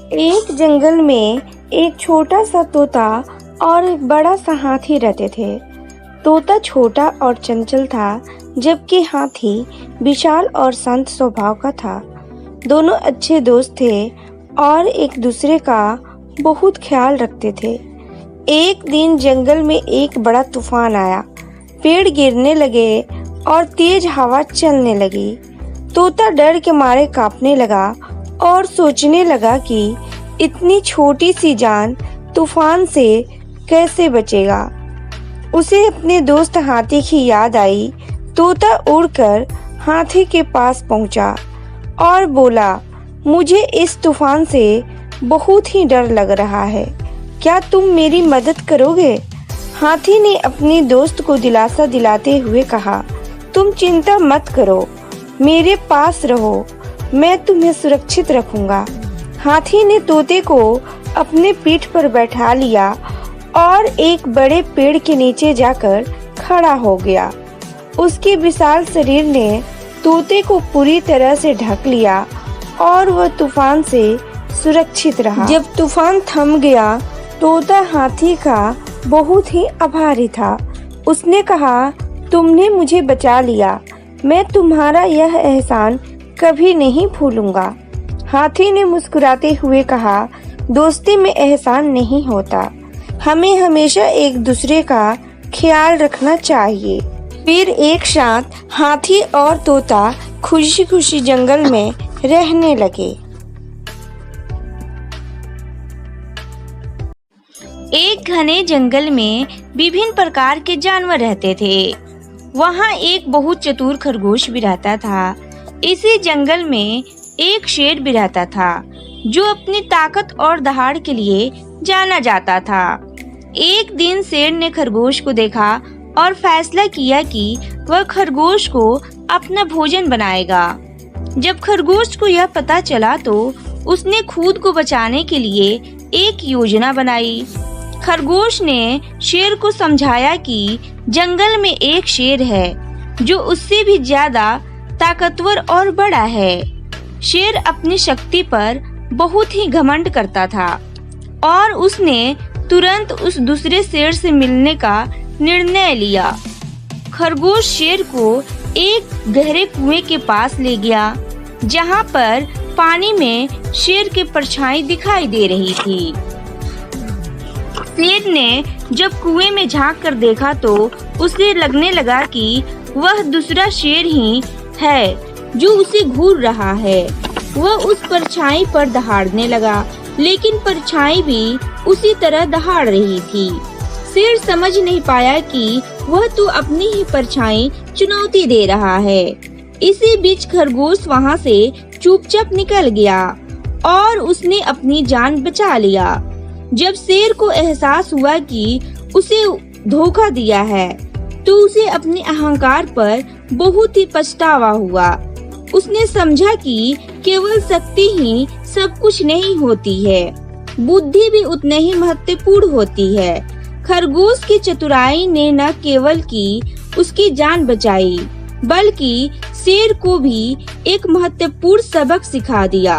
एक जंगल में एक छोटा सा तोता और एक बड़ा सा हाथी रहते थे। तोता छोटा और चंचल था, जबकि हाथी विशाल और शांत स्वभाव का था। दोनों अच्छे दोस्त थे और एक दूसरे का बहुत ख्याल रखते थे। एक दिन जंगल में एक बड़ा तूफान आया। पेड़ गिरने लगे और तेज हवा चलने लगी। तोता डर के मारे कांपने लगा और सोचने लगा कि इतनी छोटी सी जान तूफान से कैसे बचेगा। उसे अपने दोस्त हाथी की याद आई। तोता उड़कर हाथी के पास पहुंचा और बोला, मुझे इस तूफान से बहुत ही डर लग रहा है, क्या तुम मेरी मदद करोगे? हाथी ने अपने दोस्त को दिलासा दिलाते हुए कहा, तुम चिंता मत करो, मेरे पास रहो, मैं तुम्हें सुरक्षित रखूंगा। हाथी ने तोते को अपने पीठ पर बैठा लिया और एक बड़े पेड़ के नीचे जाकर खड़ा हो गया। उसके विशाल शरीर ने तोते को पूरी तरह से ढक लिया और वह तूफान से सुरक्षित रहा। जब तूफान थम गया, तोता हाथी का बहुत ही आभारी था। उसने कहा, तुमने मुझे बचा लिया, मैं तुम्हारा यह एहसान कभी नहीं भूलूंगा। हाथी ने मुस्कुराते हुए कहा, दोस्ती में एहसान नहीं होता, हमें हमेशा एक दूसरे का ख्याल रखना चाहिए। फिर एक साथ हाथी और तोता खुशी खुशी जंगल में रहने लगे। एक घने जंगल में विभिन्न प्रकार के जानवर रहते थे। वहाँ एक बहुत चतुर खरगोश भी रहता था। इसी जंगल में एक शेर भी रहता था, जो अपनी ताकत और दहाड़ के लिए जाना जाता था। एक दिन शेर ने खरगोश को देखा और फैसला किया कि वह खरगोश को अपना भोजन बनाएगा। जब खरगोश को यह पता चला तो उसने खुद को बचाने के लिए एक योजना बनाई। खरगोश ने शेर को समझाया कि जंगल में एक शेर है जो उससे भी ज्यादा ताकतवर और बड़ा है। शेर अपनी शक्ति पर बहुत ही घमंड करता था और उसने तुरंत उस दूसरे शेर से मिलने का निर्णय लिया। खरगोश शेर को एक गहरे कुएं के पास ले गया, जहां पर पानी में शेर की परछाई दिखाई दे रही थी। शेर ने जब कुएं में झांक कर देखा तो उसे लगने लगा कि वह दूसरा शेर ही है जो उसे घूर रहा है। वह उस परछाई पर दहाड़ने लगा, लेकिन परछाई भी उसी तरह दहाड़ रही थी। शेर समझ नहीं पाया कि वह तो अपनी ही परछाई चुनौती दे रहा है। इसी बीच खरगोश वहां से चुपचाप निकल गया और उसने अपनी जान बचा लिया। जब शेर को एहसास हुआ कि उसे धोखा दिया है, तो उसे अपने अहंकार पर बहुत ही पछतावा हुआ। उसने समझा कि केवल शक्ति ही सब कुछ नहीं होती है, बुद्धि भी उतने ही महत्वपूर्ण होती है। खरगोश की चतुराई ने न केवल की उसकी जान बचाई, बल्कि शेर को भी एक महत्वपूर्ण सबक सिखा दिया।